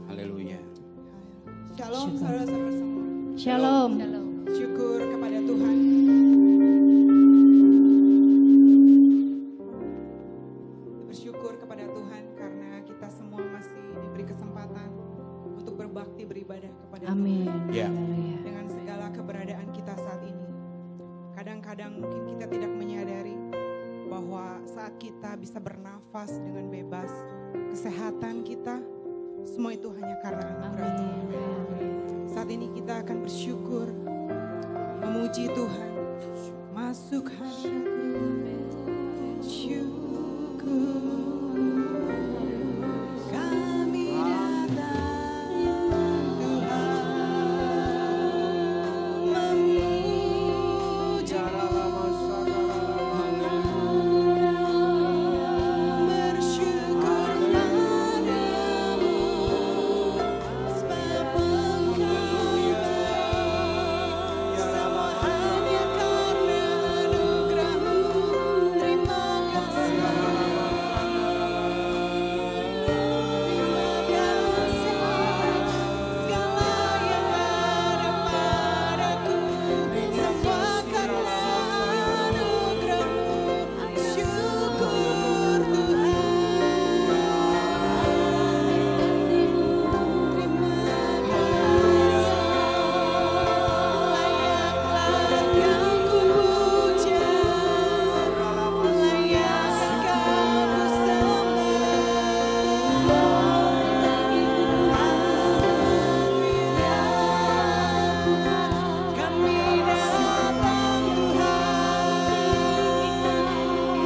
Haleluya. Shalom saudara-saudara semua. Shalom. Syukur kepada Tuhan. Bersyukur kepada Tuhan karena kita semua masih diberi kesempatan untuk berbakti beribadah kepada Amin. Tuhan. Ya. Haleluya. Dengan segala keberadaan kita saat ini. Kadang-kadang mungkin kita tidak menyadari bahwa saat kita bisa bernafas dengan bebas, kesehatan kita, semua itu hanya karena anugerah Tuhan. Saat ini kita akan bersyukur, memuji Tuhan, masuk hadiratmu, syukur. Kami datang Tuhan, memuji, bersyukur padamu, sebab Engkau semua hanya karena anugerah-Mu. Terima kasih, segala yang ada padaku, semua karena anugerah-Mu. Syukur Tuhan, terima kasih. Layaklah Kau kupuja, layak Kau kusembah. Kami datang Tuhan,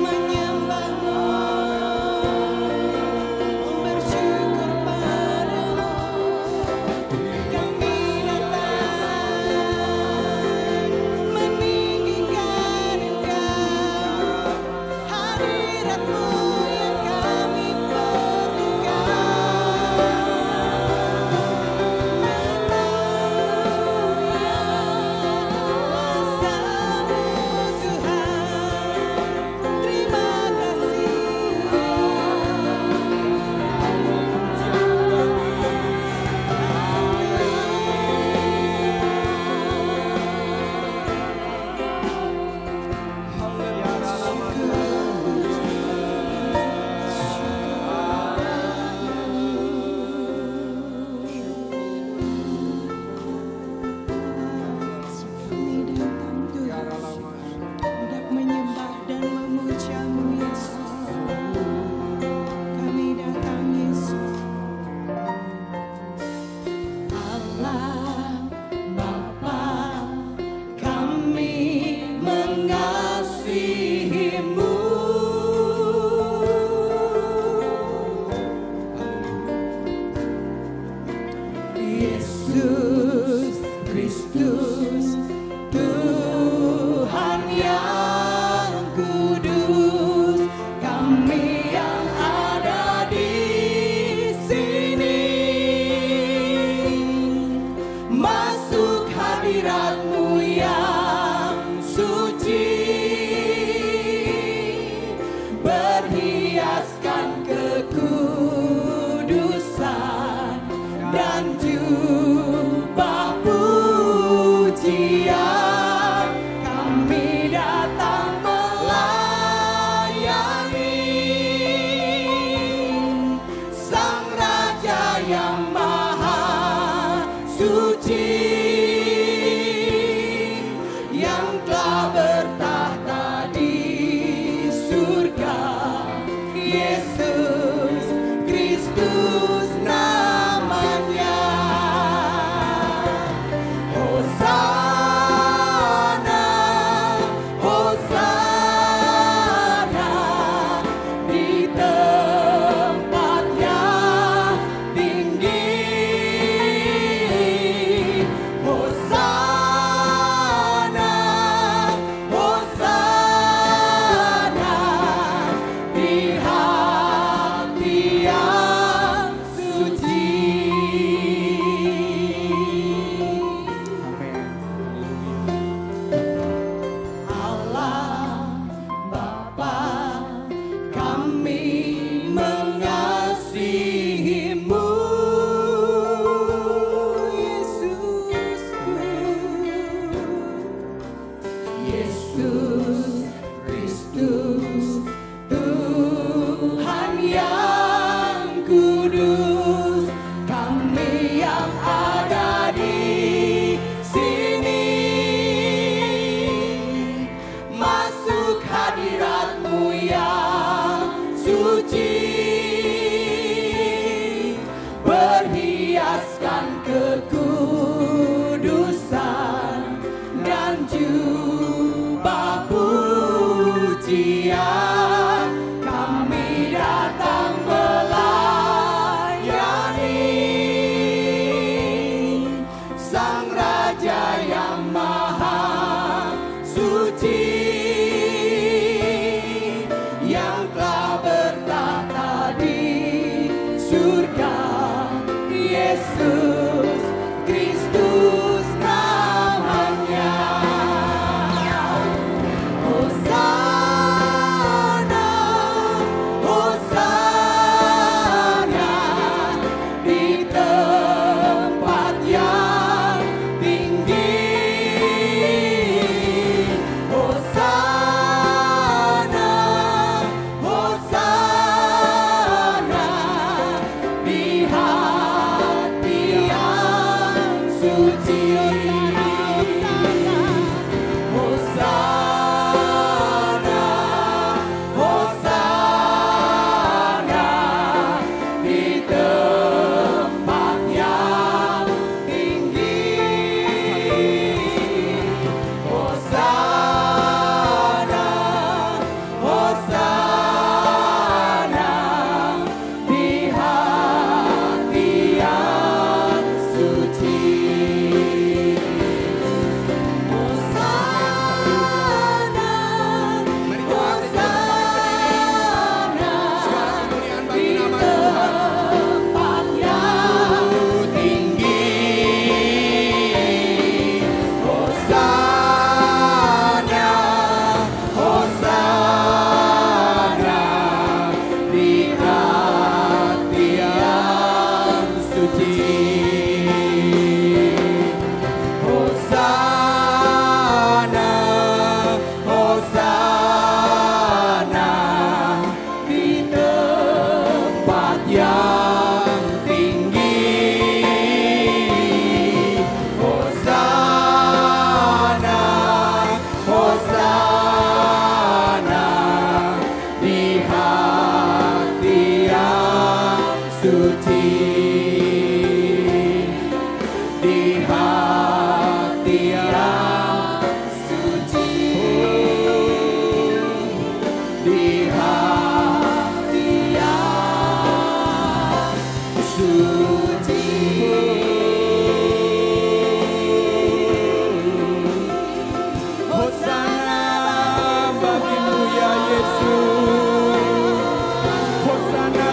menyembah-Mu, bersyukur padamu. Kami datang meninggikan Engkau, hadirat-Mu yang kami hendak menyembah dan memuja-Mu, Yesus. Kami datang, Yesus. Allah Bapa, kami mengasihi-Mu. Yesus Kristus, Tuhan yang kudus, kami yang ada di sini masuk hadirat-Mu yang suci, berhiaskan kekudusan dan jubah pujian. Kami datang melayani Sang Raja yang Maha Suci, yang telah bertahta di surga. Yesus Kristus namanya. Hosana, Hosana di tempat yang tinggi. Hosana menyembah pujian, kami datang melayani Sang Raja yang Maha Suci, yang telah bertahta di surga. Yesus Kristus namanya. Hosana, Hosana di tempat yang tinggi. Hosana, Hosana di hati yang suci. Hosana, Hosana di tempat yang tinggi. Hosana, Hosana di hati yang suci. Hosana, Mari doa saja Hosana bagi di nama Tuhan. tempat yang tinggi. Hosana, Hosana di hati yang suci. Hosana, Hosana di tempat yang tinggi. Hosana, Hosana di hati yang suci. Di hati yang suci. Di hati yang suci. Hosana bagimu ya Yesus. Hosana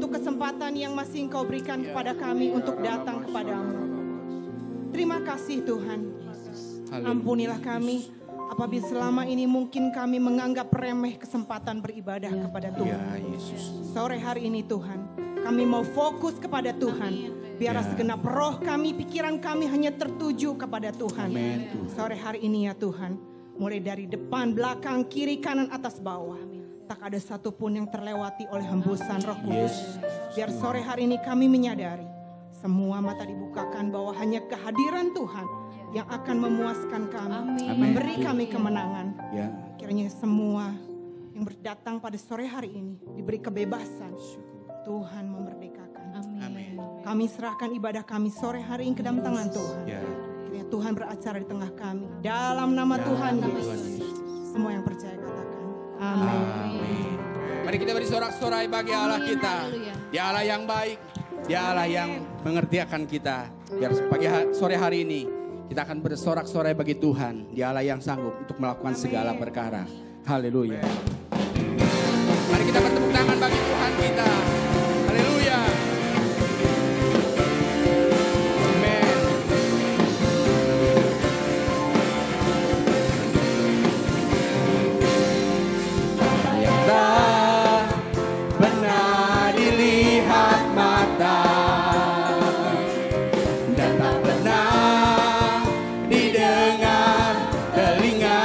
kesempatan yang masih Engkau berikan kepada kami untuk datang kepadamu. Terima kasih Tuhan. Ampunilah kami apabila selama ini mungkin kami menganggap remeh kesempatan beribadah kepada Tuhan. Sore hari ini Tuhan, kami mau fokus kepada Tuhan. Biarlah segenap roh kami, pikiran kami hanya tertuju kepada Tuhan. Sore hari ini ya Tuhan, mulai dari depan, belakang, kiri, kanan, atas, bawah. Tak ada satupun yang terlewati oleh hembusan Roh Kudus. Biar sore hari ini kami menyadari, semua mata dibukakan bahwa hanya kehadiran Tuhan yang akan memuaskan kami, memberi kami kemenangan. Kiranya semua yang berdatang pada sore hari ini diberi kebebasan. Tuhan memerdekakan. Kami serahkan ibadah kami sore hari ini ke dalam tangan Tuhan. Kiranya Tuhan beracara di tengah kami. Dalam nama Tuhan Yesus. Semua yang percaya katakan amin. Amin. Mari kita beri sorak-sorai bagi Allah kita. Dia Allah yang baik. Dia Allah yang mengerti akan kita. Biar pagi sore hari ini kita akan bersorak-sorai bagi Tuhan. Dia Allah yang sanggup untuk melakukan segala perkara. Haleluya. Mari kita bertepuk tangan bagi Tuhan kita. Haleluya. Amen. Yang tak pernah dilihat mata dan tak pernah didengar telinga,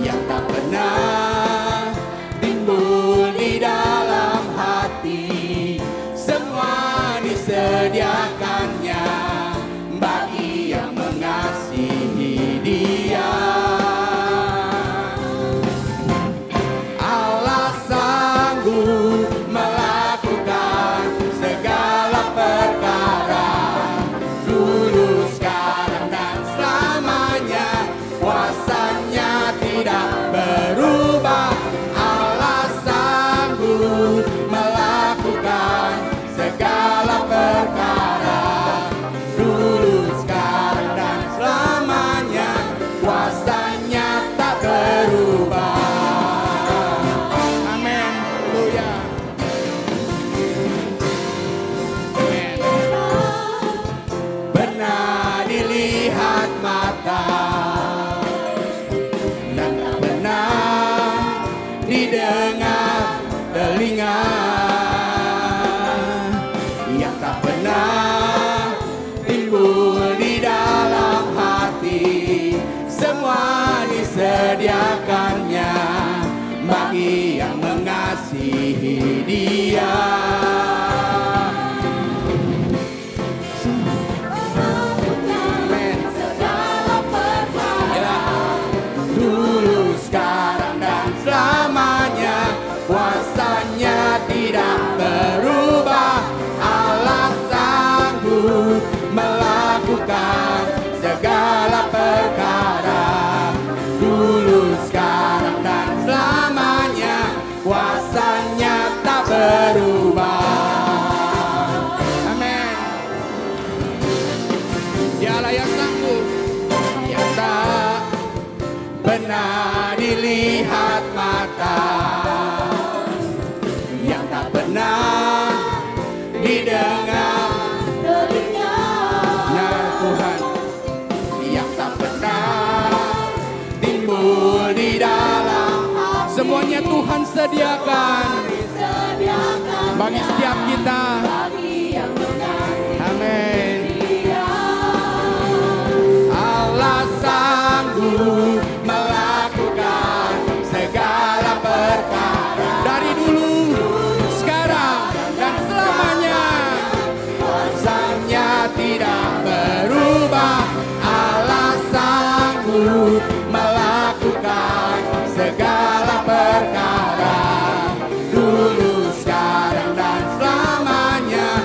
yang tak pernah timbul di dalam hati, semua disediakannya bagi yang mengasihi Dia. Allah sanggup melakukan segala perkara, dulu, sekarang, dan selamanya. Kuasanya tidak berubah. Allah sanggup melakukan segala perkara, dulu, sekarang, dan selamanya. Kuasanya tak berubah. Amin. Haleluya. Amin. Pernah dilihat mata dan tak pernah didengar telinga, yang tak pernah timbul di dalam hati, semua disediakannya bagi yang mengasihi Dia. Amen. Ya. Dulu, sekarang, dan selamanya. Kuasanya tidak berubah. Allah sanggup melakukan segala perkara, dulu, sekarang, dan selamanya. Kuasanya tak berubah. Amin. Dialah yang sanggup, yang tak pernah dilihat mata, yang tak pernah didengar telinga. Nah Tuhan, yang tak pernah timbul di dalam, semuanya Tuhan sediakan bagi setiap kita. Amin. Allah sanggup melakukan segala perkara, dari dulu, sekarang, dan selamanya. Kuasanya tidak berubah. Allah sanggup melakukan segala perkara, dulu, sekarang, dan selamanya.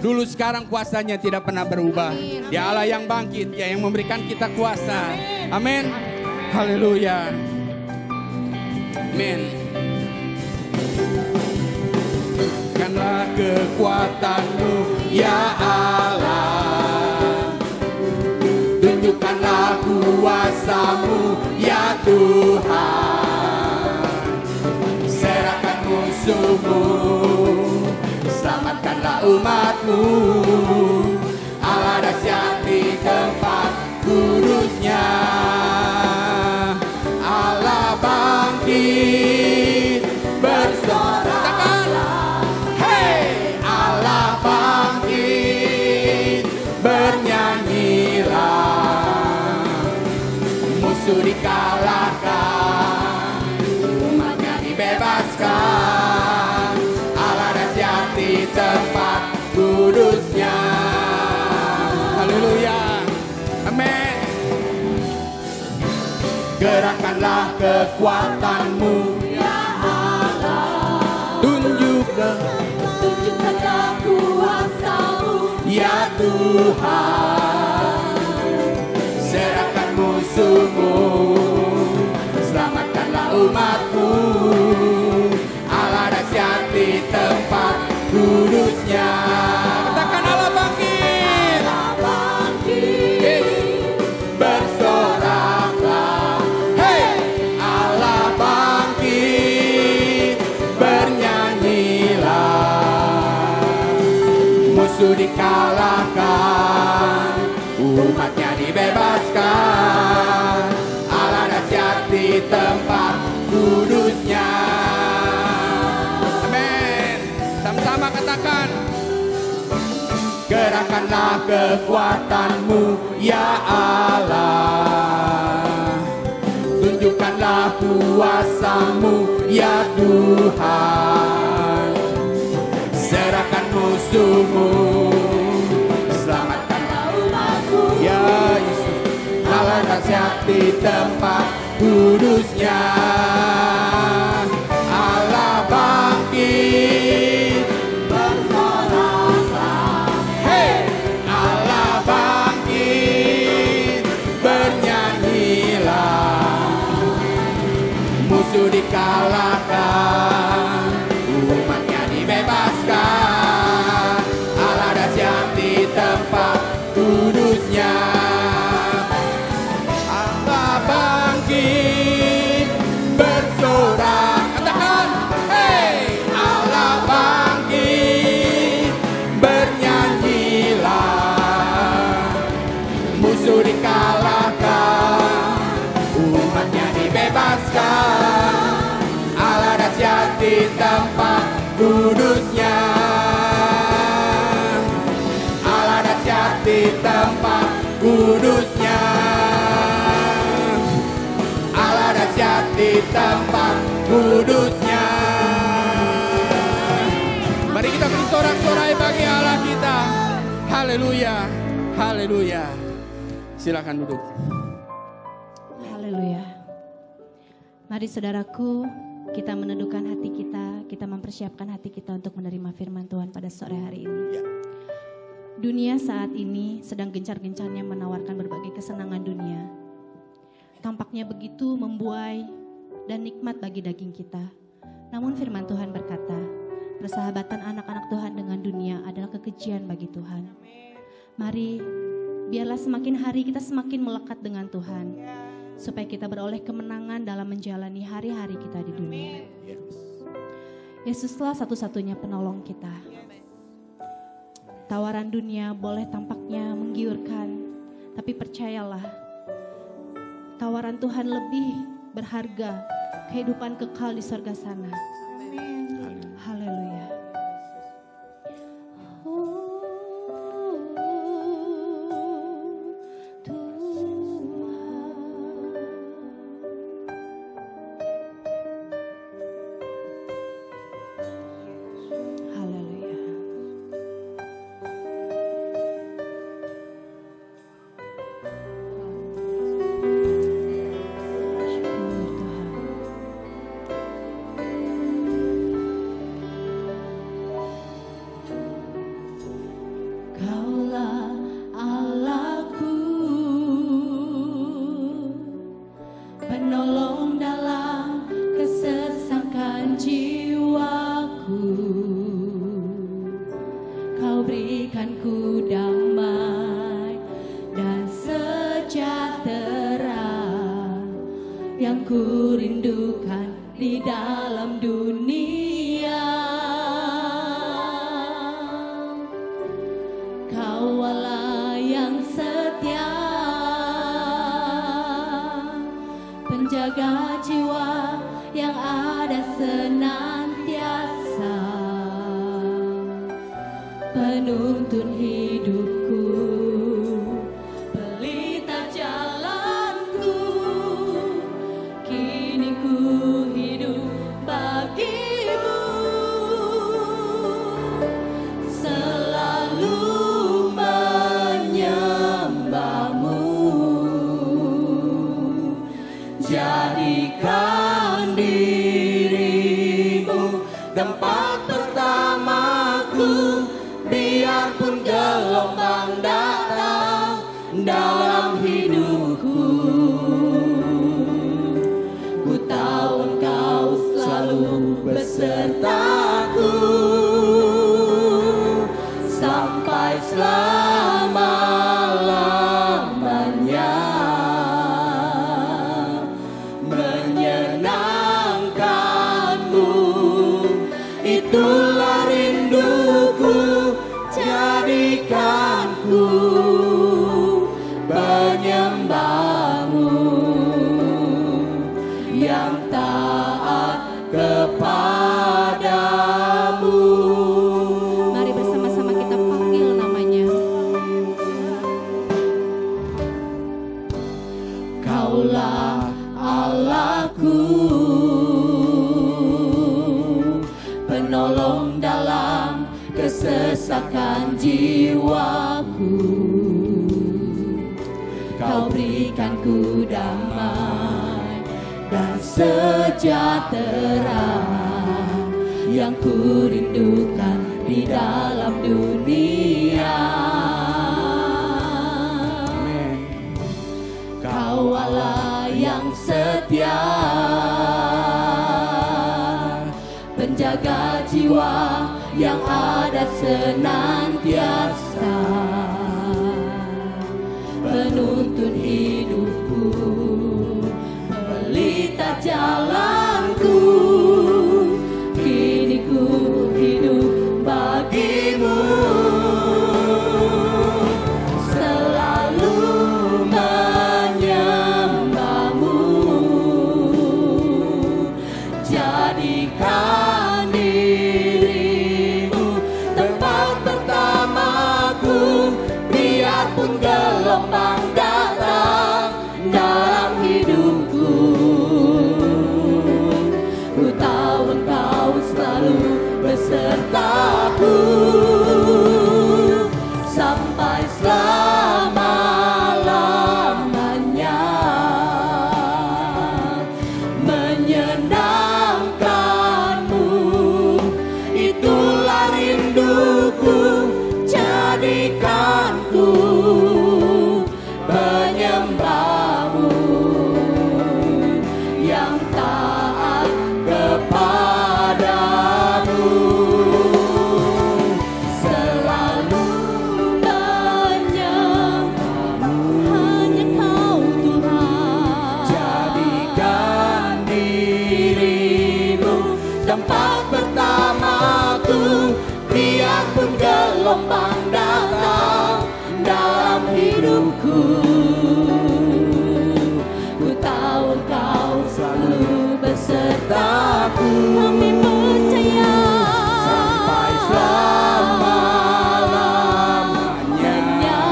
Dulu sekarang kuasanya tidak pernah berubah. Dia Allah yang bangkit, Dia yang memberikan kita kuasa. Amin. Haleluya. Amin. Karena kekuatan-Mu ya Allah, tunjukkanlah kuasa-Mu ya Tuhan. Serahkan musuh-Mu, selamatkanlah umat-Mu. Allah dahsyat di tempat kudus-Nya. Allah bangkit, bersoraklah. Hei, Allah bangkit, bernyanyilah. Musuh dikalahkan, umatnya dibebaskan. Allah dahsyat di tempat kudus-Nya. Haleluya. Amin. Gerakkanlah kekuatan-Mu ya Allah, tunjukkanlah kuasa-Mu ya Tuhan. Serahkan musuh-Mu, selamatkanlah umat-Mu. Allah dahsyat di tempat kudus-Nya. Katakan Allah bangkit, Allah bangkit, bersoraklah. Hei, Allah bangkit, bernyanyilah. Musuh dikalahkan, umatnya dibebaskan. Allah dahsyat di tempat kudus-Nya. Amin. Sama-sama katakan. Gerakkanlah kekuatan-Mu ya Allah, tunjukkanlah kuasa-Mu ya Tuhan. Serahkan musuh-Mu, selamatkanlah umat-Mu ya Yesus. Allah dahsyat di tempat kudus-Nya. Allah bangkit, bersoraklah. Hei, Allah bangkit, bernyanyilah. Musuh dikalahkan, umatnya dibebaskan. Allah dahsyat di tempat kudus-Nya. Allah bangkit, bersorak. Katakan, hei, Allah bangkit, bernyanyilah. Musuh dikalahkan, umatnya dibebaskan. Allah dahsyat di tempat kudus-Nya. Allah dahsyat di tempat kudus-Nya. Allah dahsyat di tempat kudus-Nya. Mari kita bersorak-sorai bagi Allah kita. Haleluya, haleluya. Silakan duduk. Haleluya. Mari saudaraku, kita menundukkan hati kita mempersiapkan hati kita untuk menerima firman Tuhan pada sore hari ini. Ya. Dunia saat ini sedang gencar-gencarnya menawarkan berbagai kesenangan dunia. Tampaknya begitu membuai dan nikmat bagi daging kita. Namun firman Tuhan berkata, persahabatan anak-anak Tuhan dengan dunia adalah kekejian bagi Tuhan. Mari, biarlah semakin hari kita semakin melekat dengan Tuhan, supaya kita beroleh kemenangan dalam menjalani hari-hari kita di dunia. Yesuslah satu-satunya penolong kita. Tawaran dunia boleh tampaknya menggiurkan, tapi percayalah, tawaran Tuhan lebih berharga, kehidupan kekal di surga sana. Haleluya. berikanku damai dan sejahtera yang ku rindukan di dalam dunia. Kau Allah yang setia, penjaga jiwa yang ada senantiasa, penuntun hidupku, pelita jalanku. Kini ku hidup bagimu, selalu menyembahmu. Jadikan dirimu tempat pertamaku, biarpun gelombang datang dalam hidupku. Ku tahu Engkau selalu besertaku sampai selama-lamanya. Menyenangkanmu, itulah rinduku. Jadikanku penyembahmu yang taat kepadamu. Mari bersama-sama kita panggil namanya. Kaulah Allahku, penolong dalam kesesakan jiwaku. Kau berikanku damai dan sejahtera yang ku rindukan di dalam dunia. Kau Allah yang setia, penjaga jiwa yang ada senantiasa, penuntun hidupku, pelita jalanku. Kini ku hidup bagimu, selalu menyembahmu. Jadikan dirimu tempat pertamaku, biarpun gelombang datang dalam hidupku. Ku tahu Engkau selalu besertaku sampai selama-lamanya. Menyenangkanmu, itulah rinduku. Jadikanku penyembahmu yang taat kepadamu. Selalu menyembahmu, hanya Kau Tuhan. Jadikan dirimu tempat pertamaku, biarpun gelombang datang dalam hidupku. Ku tahu Engkau selalu besertaku. Kami percaya sampai selama-lamanya.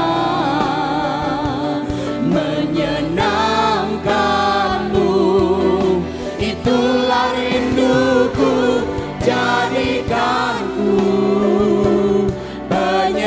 Menyenangkanmu, itulah rinduku. Jadikanku penyembahmu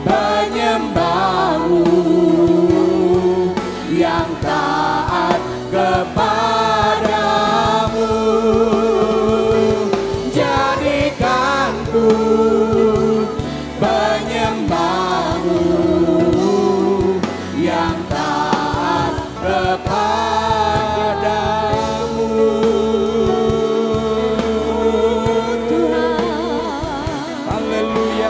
penyembahmu yang taat kepadamu. Jadikanku penyembahmu yang taat kepadamu. Haleluya.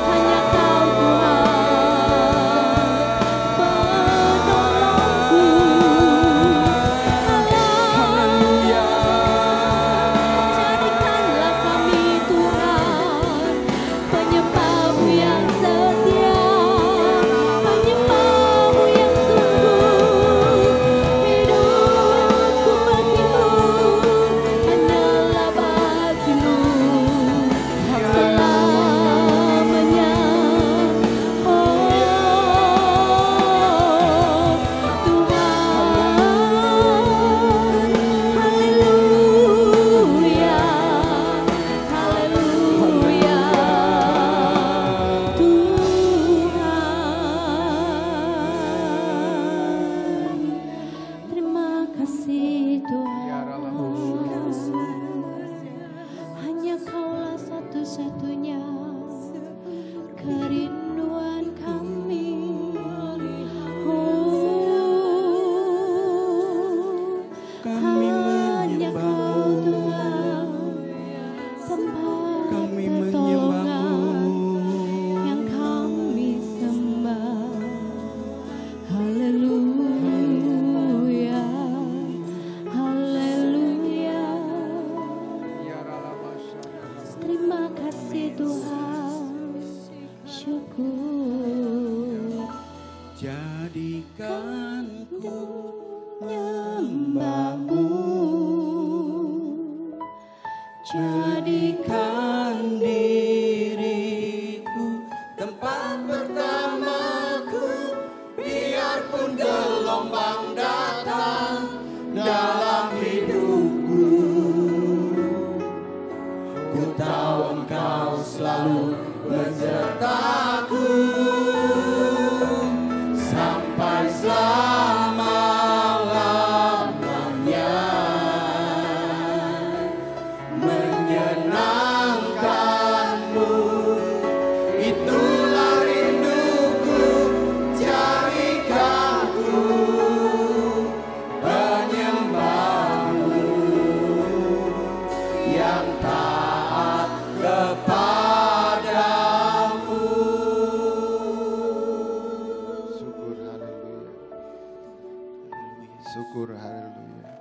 Hanya Kau Syukur, haleluya.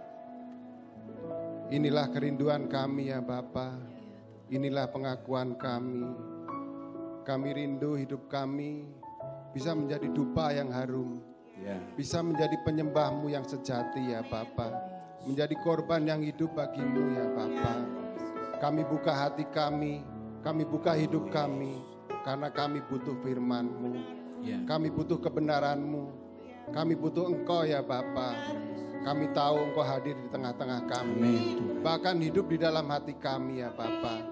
Inilah kerinduan kami ya Bapa. Inilah pengakuan kami. Kami rindu hidup kami bisa menjadi dupa yang harum. Bisa menjadi penyembah-Mu yang sejati ya Bapa. Menjadi korban yang hidup bagi-Mu ya Bapa. Kami buka hati kami buka hidup kami. Karena kami butuh firman-Mu. Kami butuh kebenaran-Mu. Kami butuh Engkau ya Bapa. Kami tahu Engkau hadir di tengah-tengah kami. Bahkan hidup di dalam hati kami ya Bapa.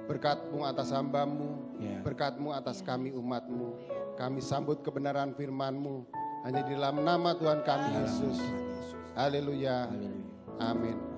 Berkat-Mu atas hamba-Mu. Berkat-Mu atas kami umat-Mu. Kami sambut kebenaran firman-Mu. Hanya di dalam nama Tuhan kami Yesus. Haleluya. Amin.